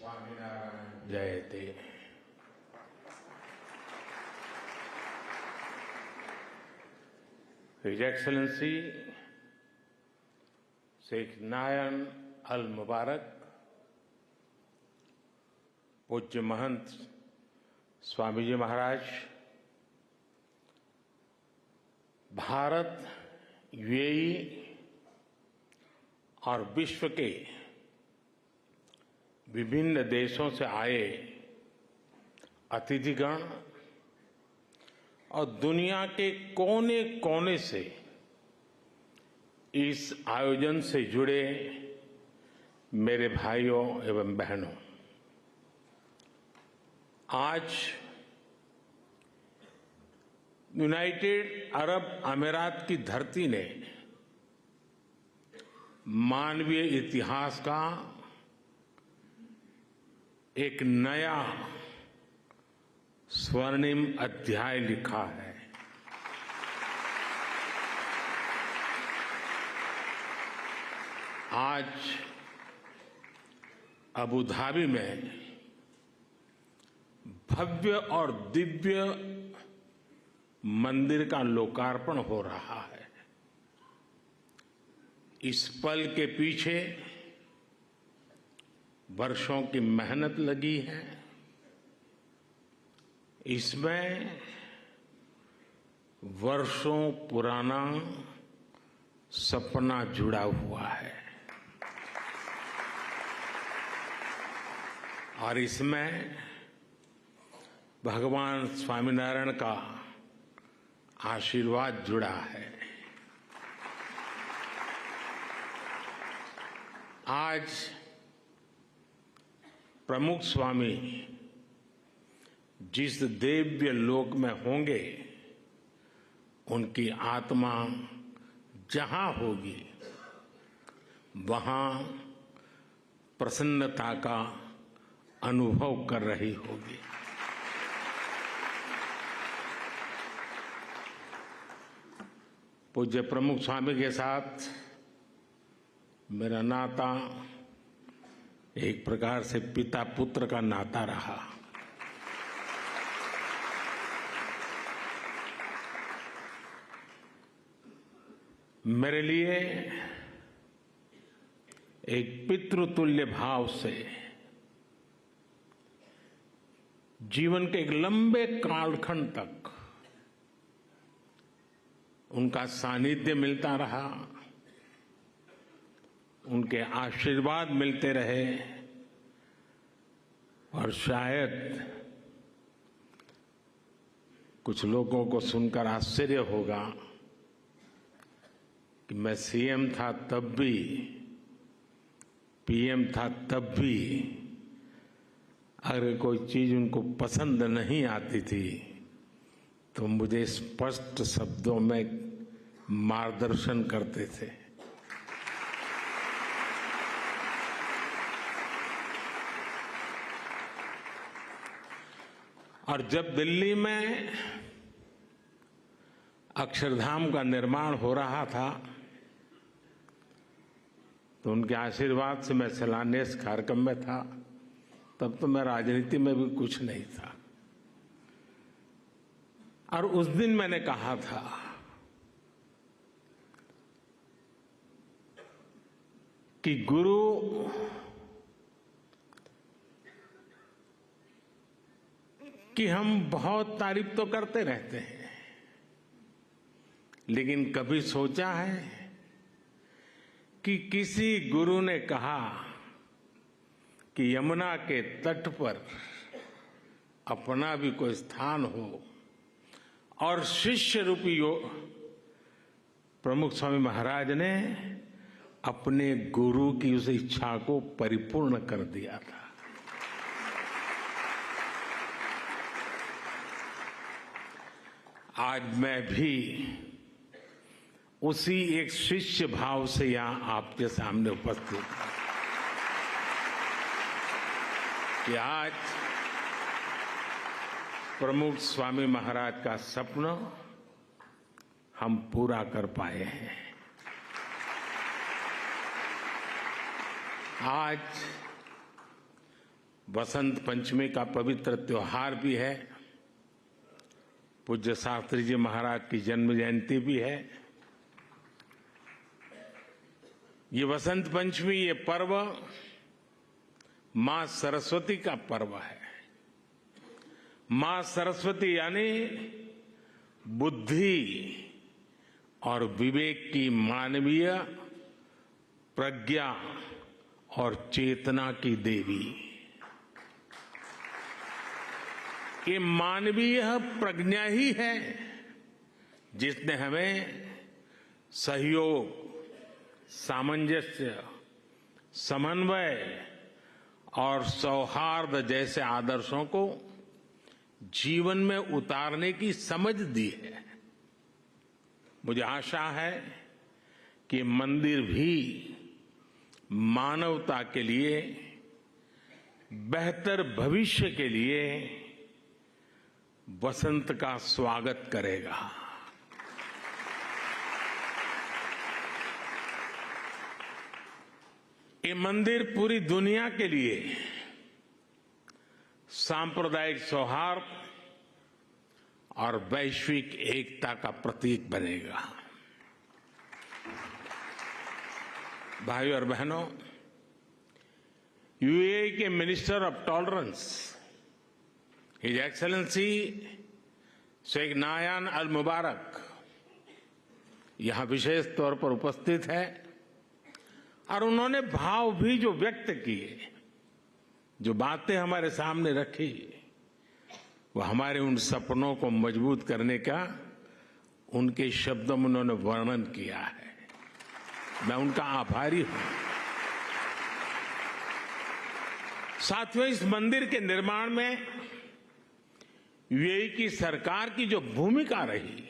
स्वामीनारायण जयते। His Excellency Sheikh नायन अल मुबारक, पूज्य महंत स्वामी जी महाराज, Bharat, UAE और विश्व के विभिन्न देशों से आए अतिथिगण और दुनिया के कोने कोने से इस आयोजन से जुड़े मेरे भाइयों एवं बहनों, आज यूनाइटेड अरब अमीरात की धरती ने मानवीय इतिहास का एक नया स्वर्णिम अध्याय लिखा है। आज अबू धाबी में भव्य और दिव्य मंदिर का लोकार्पण हो रहा है। इस पल के पीछे वर्षों की मेहनत लगी है। इसमें वर्षों पुराना सपना जुड़ा हुआ है और इसमें भगवान स्वामीनारायण का आशीर्वाद जुड़ा है। आज प्रमुख स्वामी जिस दिव्य लोक में होंगे, उनकी आत्मा जहां होगी वहां प्रसन्नता का अनुभव कर रही होगी। पूज्य प्रमुख स्वामी के साथ मेरा नाता एक प्रकार से पिता पुत्र का नाता रहा। मेरे लिए एक पितृतुल्य भाव से जीवन के एक लंबे कालखंड तक उनका सानिध्य मिलता रहा, उनके आशीर्वाद मिलते रहे और शायद कुछ लोगों को सुनकर आश्चर्य होगा कि मैं सीएम था तब भी, पीएम था तब भी, अगर कोई चीज उनको पसंद नहीं आती थी तो मुझे स्पष्ट शब्दों में मार्गदर्शन करते थे। और जब दिल्ली में अक्षरधाम का निर्माण हो रहा था तो उनके आशीर्वाद से मैं शिलान्यास कार्यक्रम में था। तब तो मैं राजनीति में भी कुछ नहीं था और उस दिन मैंने कहा था कि गुरु कि हम बहुत तारीफ तो करते रहते हैं, लेकिन कभी सोचा है कि किसी गुरु ने कहा कि यमुना के तट पर अपना भी कोई स्थान हो और शिष्य रूपी प्रमुख स्वामी महाराज ने अपने गुरु की उस इच्छा को परिपूर्ण कर दिया था। आज मैं भी उसी एक शिष्य भाव से यहां आपके सामने उपस्थित हूं कि आज प्रमुख स्वामी महाराज का सपना हम पूरा कर पाए हैं। आज वसंत पंचमी का पवित्र त्योहार भी है, पूज्य शास्त्री जी महाराज की जन्म जयंती भी है। ये वसंत पंचमी, ये पर्व मां सरस्वती का पर्व है। मां सरस्वती यानी बुद्धि और विवेक की मानवीय प्रज्ञा और चेतना की देवी। ये मानवीय प्रज्ञा ही है जिसने हमें सहयोग, सामंजस्य, समन्वय और सौहार्द जैसे आदर्शों को जीवन में उतारने की समझ दी है। मुझे आशा है कि मंदिर भी मानवता के लिए, बेहतर भविष्य के लिए वसंत का स्वागत करेगा। ये मंदिर पूरी दुनिया के लिए सांप्रदायिक सौहार्द और वैश्विक एकता का प्रतीक बनेगा। भाइयों और बहनों, यूएई के minister of tolerance his excellency Sheikh Nahyan al Mubarak यहां विशेष तौर पर उपस्थित है और उन्होंने भाव भी जो व्यक्त किए, जो बातें हमारे सामने रखी, वो हमारे उन सपनों को मजबूत करने का उनके शब्दों में उन्होंने वर्णन किया है। मैं उनका आभारी हूं। साथियों, इस मंदिर के निर्माण में यूएई की सरकार की जो भूमिका रही,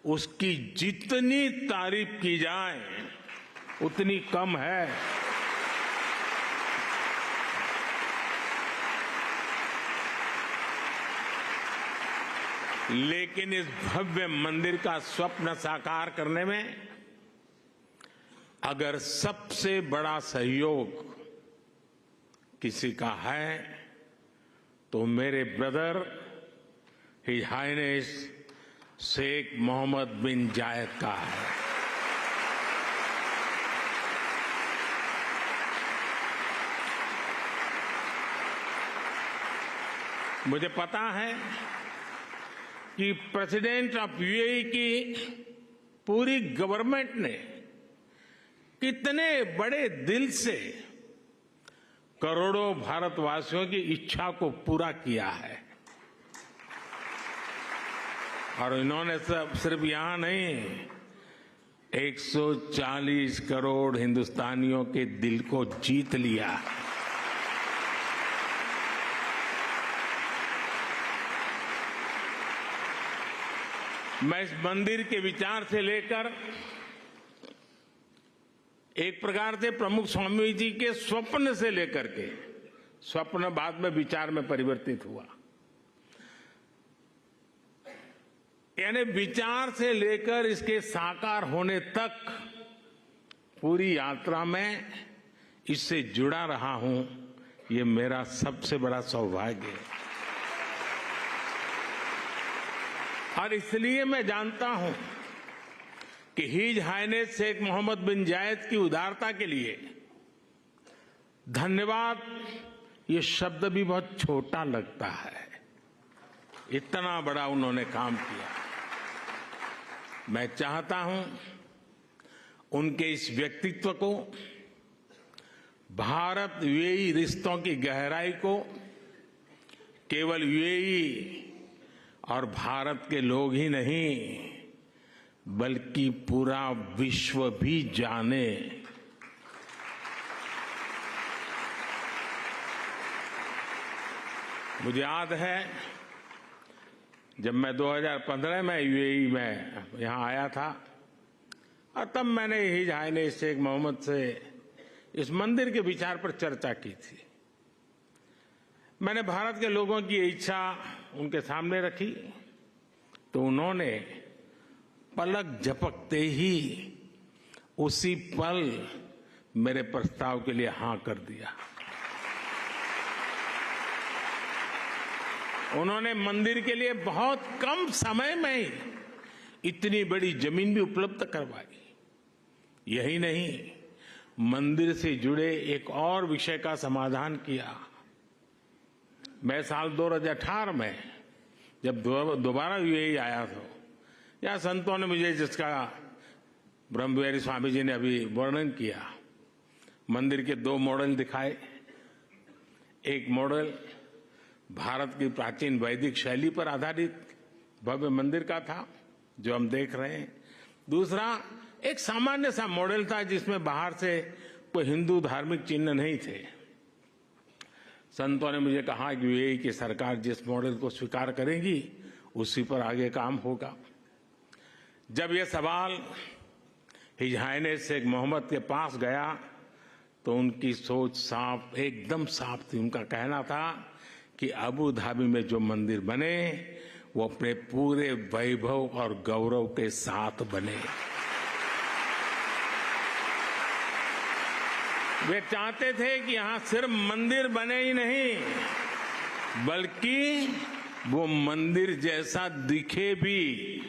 उसकी जितनी तारीफ की जाए उतनी कम है। लेकिन इस भव्य मंदिर का स्वप्न साकार करने में अगर सबसे बड़ा सहयोग किसी का है तो मेरे brother his highness Sheikh Mohammed bin Zayed का है। मुझे पता है कि प्रेसिडेंट ऑफ यूएई की पूरी गवर्नमेंट ने कितने बड़े दिल से करोड़ों भारतवासियों की इच्छा को पूरा किया है। और इन्होंने सिर्फ यहां नहीं, 140 करोड़ हिंदुस्तानियों के दिल को जीत लिया। मैं इस मंदिर के विचार से लेकर एक प्रकार से प्रमुख स्वामी जी के स्वप्न से लेकर के, स्वप्न बाद में विचार में परिवर्तित हुआ, यानी विचार से लेकर इसके साकार होने तक पूरी यात्रा में इससे जुड़ा रहा हूं। ये मेरा सबसे बड़ा सौभाग्य है और इसलिए मैं जानता हूं कि his highness Sheikh Mohammed bin जायद की उदारता के लिए धन्यवाद ये शब्द भी बहुत छोटा लगता है। इतना बड़ा उन्होंने काम किया। मैं चाहता हूं उनके इस व्यक्तित्व को, भारत यूएई रिश्तों की गहराई को केवल यूएई और भारत के लोग ही नहीं बल्कि पूरा विश्व भी जाने। मुझे याद है जब मैं 2015 में यूएई में यहां आया था और तब मैंने हिज हाइनेस शेख मोहम्मद से इस मंदिर के विचार पर चर्चा की थी। मैंने भारत के लोगों की इच्छा उनके सामने रखी तो उन्होंने पलक झपकते ही उसी पल मेरे प्रस्ताव के लिए हां कर दिया। उन्होंने मंदिर के लिए बहुत कम समय में ही इतनी बड़ी जमीन भी उपलब्ध करवाई। यही नहीं, मंदिर से जुड़े एक और विषय का समाधान किया। मैं साल 2018 में जब दोबारा यूएई आया था, या संतों ने मुझे, जिसका ब्रह्मविहारी स्वामी जी ने अभी वर्णन किया, मंदिर के 2 मॉडल दिखाए। एक मॉडल भारत की प्राचीन वैदिक शैली पर आधारित भव्य मंदिर का था, जो हम देख रहे हैं। दूसरा एक सामान्य सा मॉडल था, जिसमें बाहर से कोई हिंदू धार्मिक चिन्ह नहीं थे। संतों ने मुझे कहा कि यूएई की सरकार जिस मॉडल को स्वीकार करेगी, उसी पर आगे काम होगा। जब यह सवाल हिज हाइनेस शेख मोहम्मद के पास गया, तो उनकी सोच साफ, एकदम साफ थी। उनका कहना था कि अबू धाबी में जो मंदिर बने, वो अपने पूरे वैभव और गौरव के साथ बने। वे चाहते थे कि यहां सिर्फ मंदिर बने ही नहीं, बल्कि वो मंदिर जैसा दिखे भी।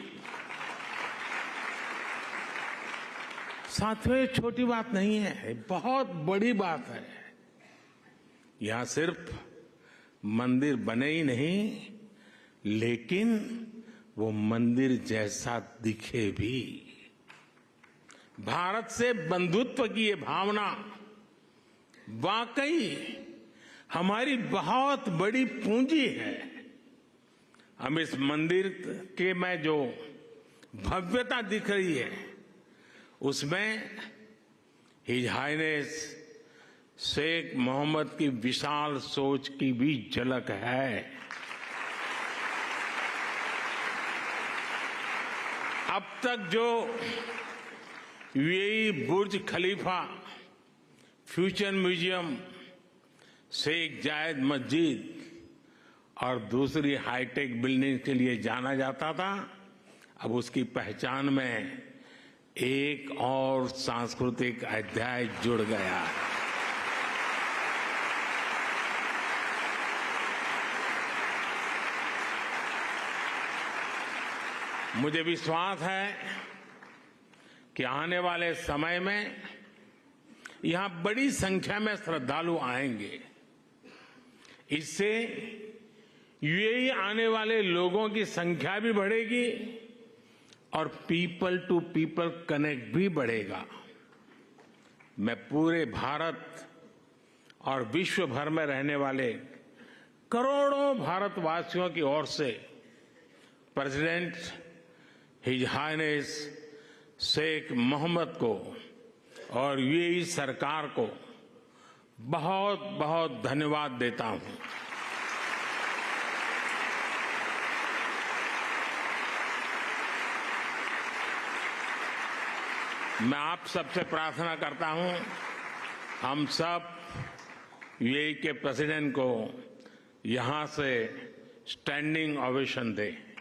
साथियों, ये छोटी बात नहीं है, बहुत बड़ी बात है। यहां सिर्फ मंदिर बने ही नहीं, लेकिन वो मंदिर जैसा दिखे भी। भारत से बंधुत्व की ये भावना वाकई हमारी बहुत बड़ी पूंजी है। हम इस मंदिर के में जो भव्यता दिख रही है, उसमें हिज हाइनेस शेख मोहम्मद की विशाल सोच की भी झलक है। अब तक जो यूएई बुर्ज खलीफा, फ्यूचर म्यूजियम, शेख जायद मस्जिद और दूसरी हाईटेक बिल्डिंग के लिए जाना जाता था, अब उसकी पहचान में एक और सांस्कृतिक अध्याय जुड़ गया है। मुझे विश्वास है कि आने वाले समय में यहां बड़ी संख्या में श्रद्धालु आएंगे। इससे यूएई आने वाले लोगों की संख्या भी बढ़ेगी और पीपल टू पीपल कनेक्ट भी बढ़ेगा। मैं पूरे भारत और विश्व भर में रहने वाले करोड़ों भारतवासियों की ओर से president his highness Sheikh Mohammed को और यूएई सरकार को बहुत बहुत धन्यवाद देता हूं। मैं आप सबसे प्रार्थना करता हूं, हम सब यूएई के प्रेसिडेंट को यहां से स्टैंडिंग ओवेशन दें।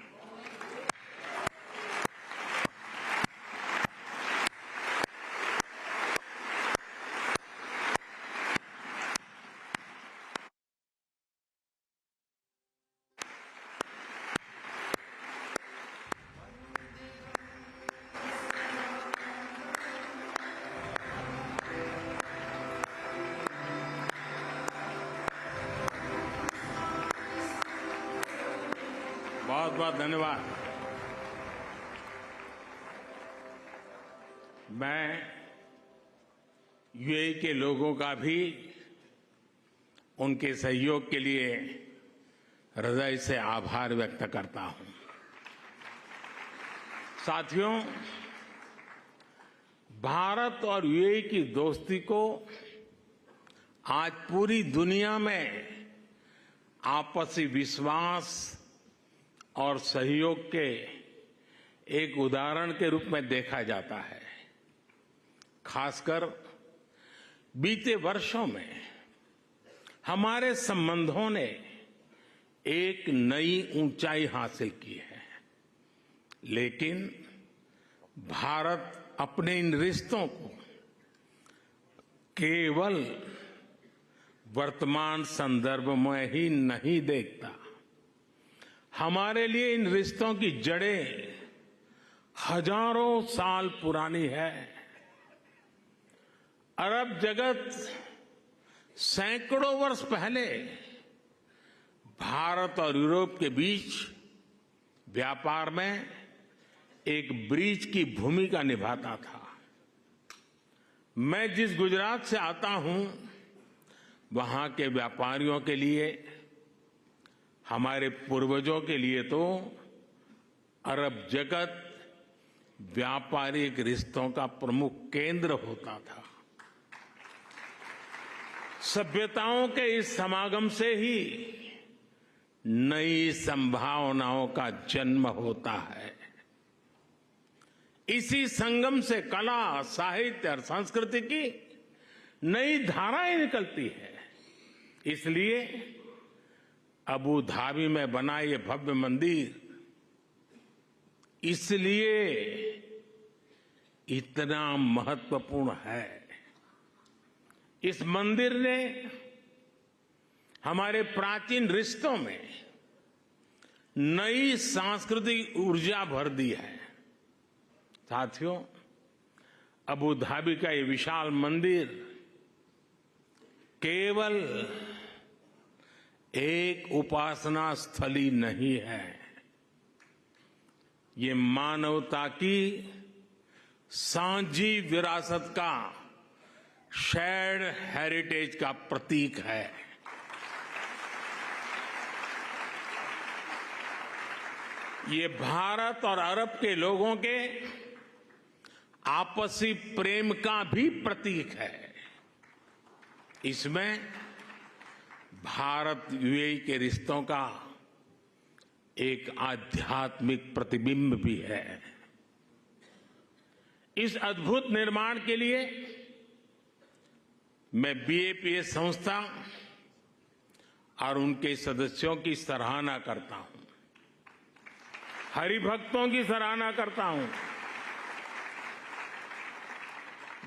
बहुत बहुत धन्यवाद। मैं यूएई के लोगों का भी उनके सहयोग के लिए हृदय से आभार व्यक्त करता हूं। साथियों, भारत और यूएई की दोस्ती को आज पूरी दुनिया में आपसी विश्वास और सहयोग के एक उदाहरण के रूप में देखा जाता है। खासकर बीते वर्षों में हमारे संबंधों ने एक नई ऊंचाई हासिल की है, लेकिन भारत अपने इन रिश्तों को केवल वर्तमान संदर्भ में ही नहीं देखता, हमारे लिए इन रिश्तों की जड़ें हजारों साल पुरानी है। अरब जगत सैकड़ों वर्ष पहले भारत और यूरोप के बीच व्यापार में एक ब्रिज की भूमिका निभाता था। मैं जिस गुजरात से आता हूं, वहां के व्यापारियों के लिए, हमारे पूर्वजों के लिए तो अरब जगत व्यापारिक रिश्तों का प्रमुख केंद्र होता था। सभ्यताओं के इस समागम से ही नई संभावनाओं का जन्म होता है। इसी संगम से कला, साहित्य और संस्कृति की नई धाराएं निकलती है। इसलिए अबू धाबी में बना ये भव्य मंदिर इसलिए इतना महत्वपूर्ण है। इस मंदिर ने हमारे प्राचीन रिश्तों में नई सांस्कृतिक ऊर्जा भर दी है। साथियों, अबू धाबी का ये विशाल मंदिर केवल एक उपासना स्थली नहीं है, ये मानवता की साझी विरासत का, शेयर्ड हेरिटेज का प्रतीक है। ये भारत और अरब के लोगों के आपसी प्रेम का भी प्रतीक है। इसमें भारत यूएई के रिश्तों का एक आध्यात्मिक प्रतिबिंब भी है। इस अद्भुत निर्माण के लिए मैं बीएपीएस संस्था और उनके सदस्यों की सराहना करता हूं, हरिभक्तों की सराहना करता हूं।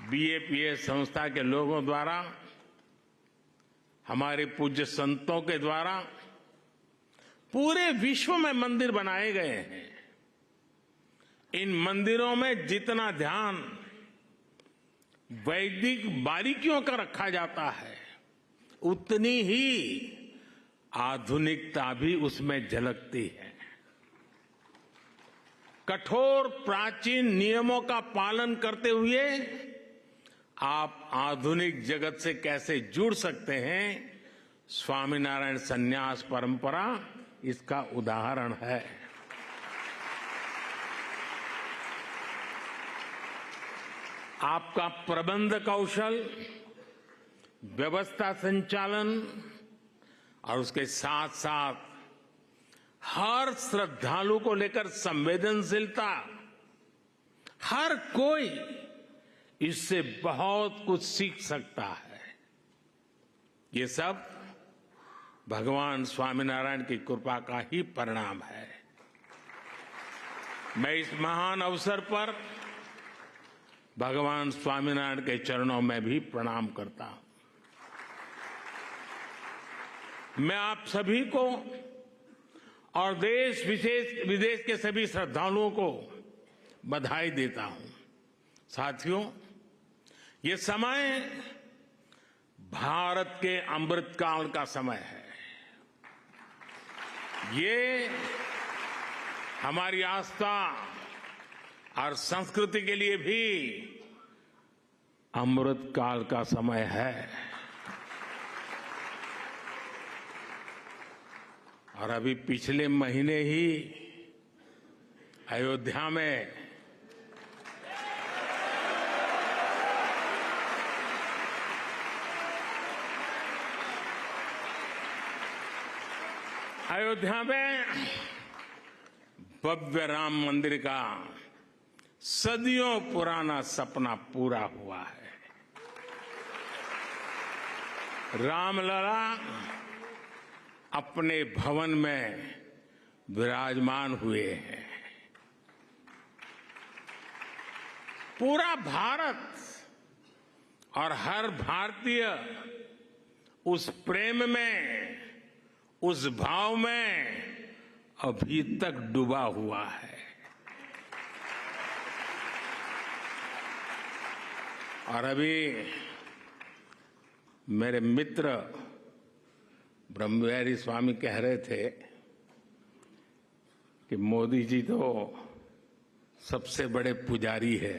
बीएपीएस संस्था के लोगों द्वारा, हमारे पूज्य संतों के द्वारा पूरे विश्व में मंदिर बनाए गए हैं। इन मंदिरों में जितना ध्यान वैदिक बारीकियों का रखा जाता है, उतनी ही आधुनिकता भी उसमें झलकती है। कठोर प्राचीन नियमों का पालन करते हुए आप आधुनिक जगत से कैसे जुड़ सकते हैं, स्वामीनारायण संन्यास परंपरा इसका उदाहरण है। आपका प्रबंध कौशल, व्यवस्था संचालन और उसके साथ साथ हर श्रद्धालु को लेकर संवेदनशीलता, हर कोई इससे बहुत कुछ सीख सकता है। ये सब भगवान स्वामीनारायण की कृपा का ही परिणाम है। मैं इस महान अवसर पर भगवान स्वामीनारायण के चरणों में भी प्रणाम करता हूं। मैं आप सभी को और देश विदेश के सभी श्रद्धालुओं को बधाई देता हूं। साथियों, ये समय भारत के अमृतकाल का समय है। ये हमारी आस्था और संस्कृति के लिए भी अमृतकाल का समय है। और अभी पिछले महीने ही अयोध्या में भव्य राम मंदिर का सदियों पुराना सपना पूरा हुआ है। रामलला अपने भवन में विराजमान हुए हैं। पूरा भारत और हर भारतीय उस प्रेम में, उस भाव में अभी तक डूबा हुआ है। और अभी मेरे मित्र ब्रह्मविहारी स्वामी कह रहे थे कि मोदी जी तो सबसे बड़े पुजारी है।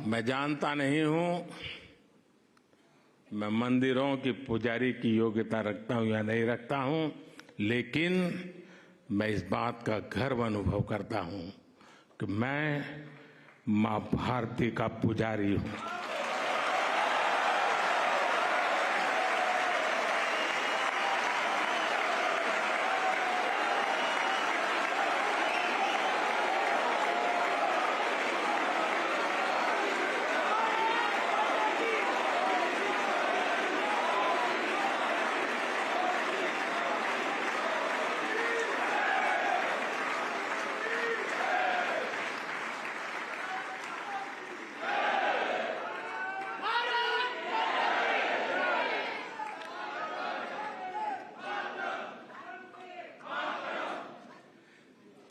मैं जानता नहीं हूं मैं मंदिरों की पुजारी की योग्यता रखता हूं या नहीं रखता हूं, लेकिन मैं इस बात का गर्व अनुभव करता हूं कि मैं मां भारती का पुजारी हूं।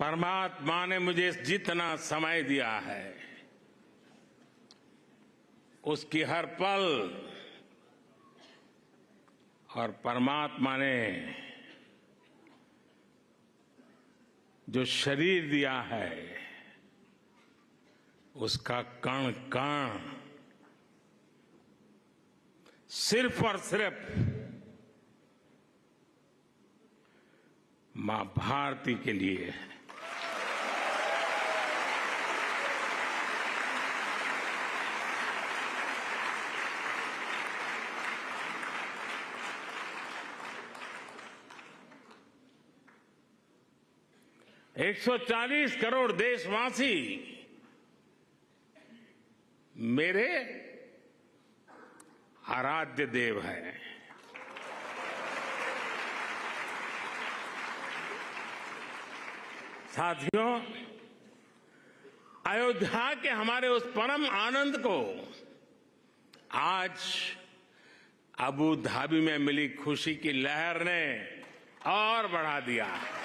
परमात्मा ने मुझे जितना समय दिया है उसकी हर पल, और परमात्मा ने जो शरीर दिया है उसका कण कण सिर्फ और सिर्फ मां भारती के लिए है। एक 140 करोड़ देशवासी मेरे आराध्य देव हैं। साथियों, अयोध्या के हमारे उस परम आनंद को आज अबू धाबी में मिली खुशी की लहर ने और बढ़ा दिया है।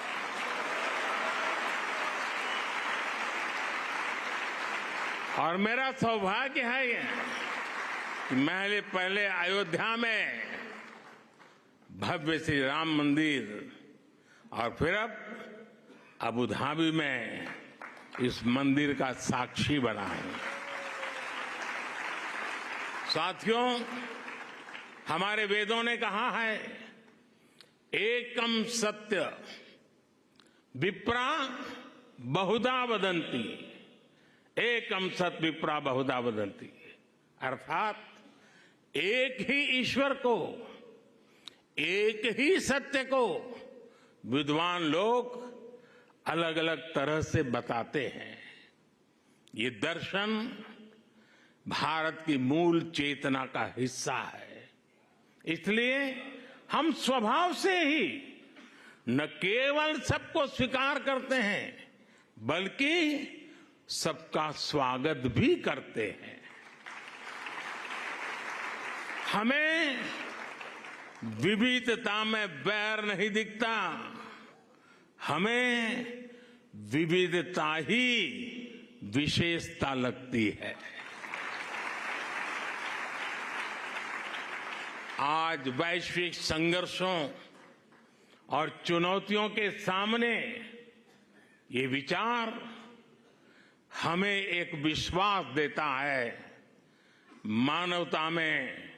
और मेरा सौभाग्य है कि मैं पहले अयोध्या में भव्य श्री राम मंदिर और फिर अब अबू धाबी में इस मंदिर का साक्षी बना हूं। साथियों, हमारे वेदों ने कहा है, एकम सत्य विप्रा बहुधा वदंती, एकम सत विप्रा बहुधा वदंती, अर्थात एक ही ईश्वर को, एक ही सत्य को विद्वान लोग अलग अलग तरह से बताते हैं। ये दर्शन भारत की मूल चेतना का हिस्सा है। इसलिए हम स्वभाव से ही न केवल सबको स्वीकार करते हैं बल्कि सबका स्वागत भी करते हैं। हमें विविधता में बैर नहीं दिखता, हमें विविधता ही विशेषता लगती है। आज वैश्विक संघर्षों और चुनौतियों के सामने ये विचार हमें एक विश्वास देता है, मानवता में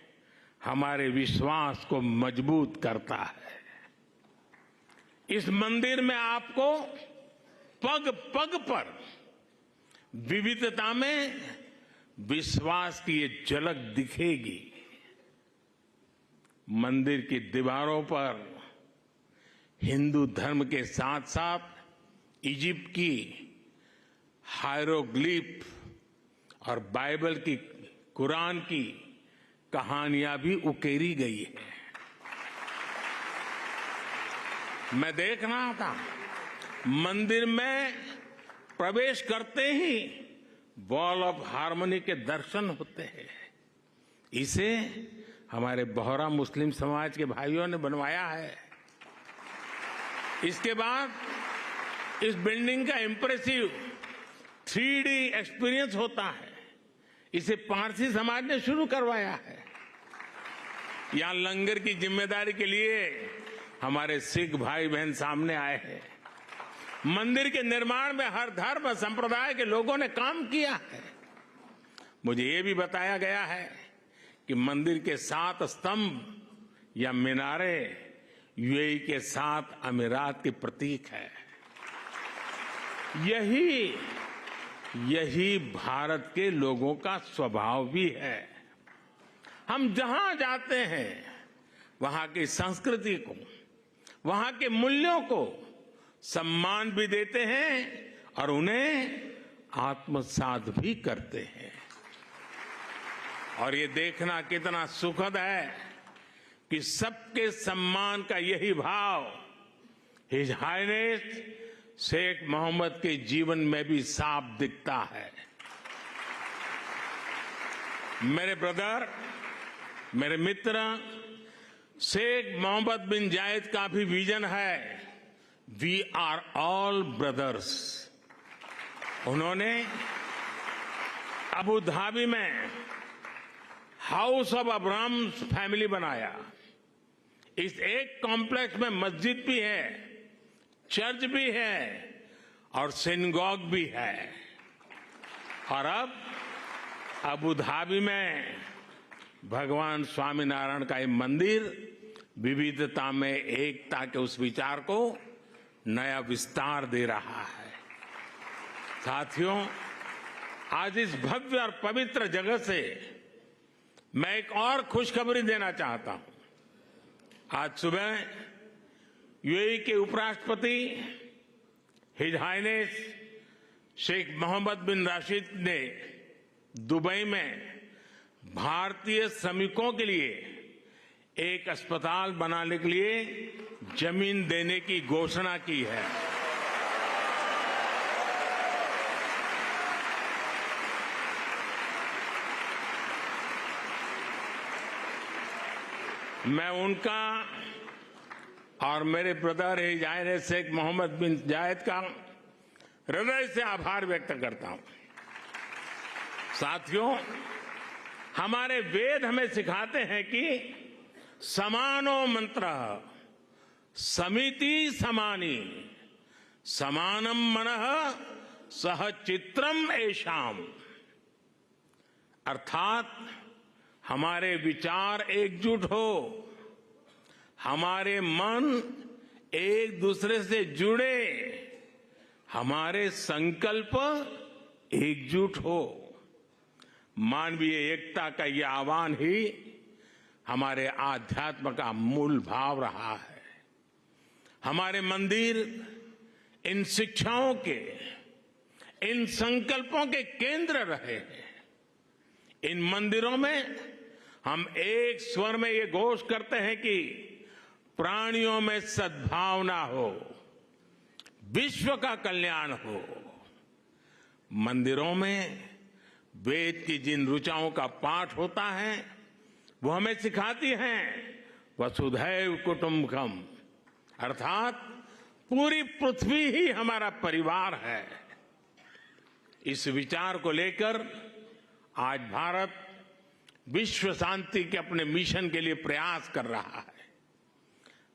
हमारे विश्वास को मजबूत करता है। इस मंदिर में आपको पग पग पर विविधता में विश्वास की ये झलक दिखेगी। मंदिर की दीवारों पर हिंदू धर्म के साथ साथ इजिप्ट की हायरोग्लिफ और बाइबल की, कुरान की कहानियां भी उकेरी गई है। मैं देख रहा था, मंदिर में प्रवेश करते ही वॉल ऑफ हार्मनी के दर्शन होते हैं। इसे हमारे बोहरा मुस्लिम समाज के भाइयों ने बनवाया है। इसके बाद इस बिल्डिंग का इंप्रेसिव 3D एक्सपीरियंस होता है। इसे पारसी समाज ने शुरू करवाया है। यहां लंगर की जिम्मेदारी के लिए हमारे सिख भाई बहन सामने आए हैं। मंदिर के निर्माण में हर धर्म संप्रदाय के लोगों ने काम किया है। मुझे ये भी बताया गया है कि मंदिर के 7 स्तंभ या मीनारे यूएई के 7 अमीरात के प्रतीक है। यही भारत के लोगों का स्वभाव भी है। हम जहां जाते हैं वहां की संस्कृति को, वहां के मूल्यों को सम्मान भी देते हैं और उन्हें आत्मसात भी करते हैं। और ये देखना कितना सुखद है कि सबके सम्मान का यही भाव हिज हाइनेस शेख मोहम्मद के जीवन में भी साफ दिखता है। मेरे ब्रदर, मेरे मित्र, शेख मोहम्मद बिन जायद का भी विजन है, वी आर ऑल ब्रदर्स। उन्होंने अबू धाबी में हाउस ऑफ अब्राहम फैमिली बनाया। इस एक कॉम्प्लेक्स में मस्जिद भी है, चर्च भी है और सिनगॉग भी है। और अब अबू धाबी में भगवान स्वामीनारायण का ये मंदिर विविधता में एकता के उस विचार को नया विस्तार दे रहा है। साथियों, आज इस भव्य और पवित्र जगह से मैं एक और खुशखबरी देना चाहता हूं। आज सुबह यूएई के उपराष्ट्रपति हिज हाइनेस शेख मोहम्मद बिन राशिद ने दुबई में भारतीय श्रमिकों के लिए एक अस्पताल बनाने के लिए जमीन देने की घोषणा की है। मैं उनका और मेरे brother his highness Sheikh Mohammed bin Zayed का हृदय से आभार व्यक्त करता हूं। साथियों, हमारे वेद हमें सिखाते हैं कि समानो मंत्र समिति समानी समानम मनः सह चित्रम एषाम। अर्थात हमारे विचार एकजुट हो, हमारे मन एक दूसरे से जुड़े, हमारे संकल्प एकजुट हो। मानवीय एकता का यह आह्वान ही हमारे आध्यात्म का मूल भाव रहा है। हमारे मंदिर इन शिक्षाओं के, इन संकल्पों के केंद्र रहे हैं। इन मंदिरों में हम एक स्वर में ये घोष करते हैं कि प्राणियों में सद्भावना हो, विश्व का कल्याण हो। मंदिरों में वेद की जिन ऋचाओं का पाठ होता है वो हमें सिखाती हैं वसुधैव कुटुंबकम, अर्थात पूरी पृथ्वी ही हमारा परिवार है। इस विचार को लेकर आज भारत विश्व शांति के अपने मिशन के लिए प्रयास कर रहा है।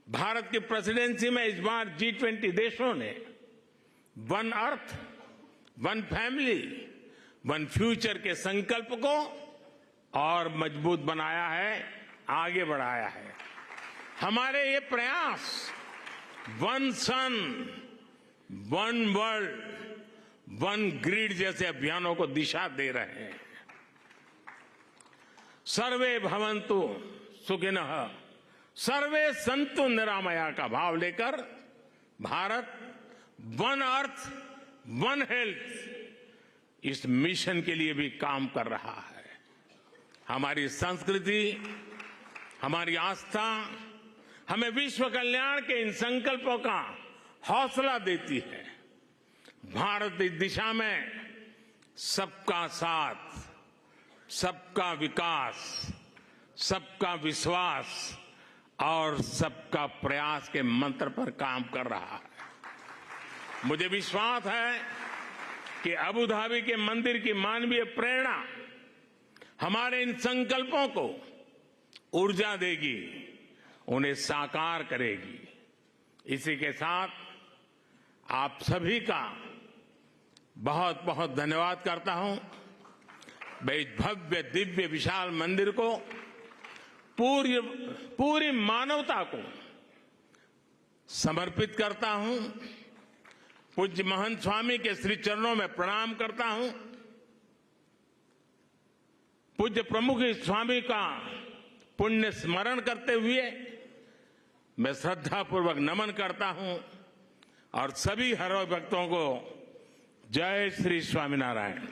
भारत की प्रेसिडेंसी में इस बार G20 देशों ने one earth, one family, one future के संकल्प को और मजबूत बनाया है, आगे बढ़ाया है। हमारे ये प्रयास वन सन, वन वर्ल्ड, वन ग्रिड जैसे अभियानों को दिशा दे रहे हैं। सर्वे भवन्तु सुखिनः, सर्वे सन्तु निरामया का भाव लेकर Bharat one earth, one health इस मिशन के लिए भी काम कर रहा है। हमारी संस्कृति, हमारी आस्था हमें विश्व कल्याण के इन संकल्पों का हौसला देती है। भारत इस दिशा में सबका साथ, सबका विकास, सबका विश्वास और सबका प्रयास के मंत्र पर काम कर रहा है। मुझे विश्वास है कि अबू धाबी के मंदिर की मानवीय प्रेरणा हमारे इन संकल्पों को ऊर्जा देगी, उन्हें साकार करेगी। इसी के साथ आप सभी का बहुत बहुत धन्यवाद करता हूं। मैं इस भव्य दिव्य विशाल मंदिर को पूरी मानवता को समर्पित करता हूं। पूज्य महंत स्वामी के श्री चरणों में प्रणाम करता हूं। पूज्य प्रमुख स्वामी का पुण्य स्मरण करते हुए मैं श्रद्धापूर्वक नमन करता हूं और सभी हर भक्तों को जय श्री स्वामीनारायण।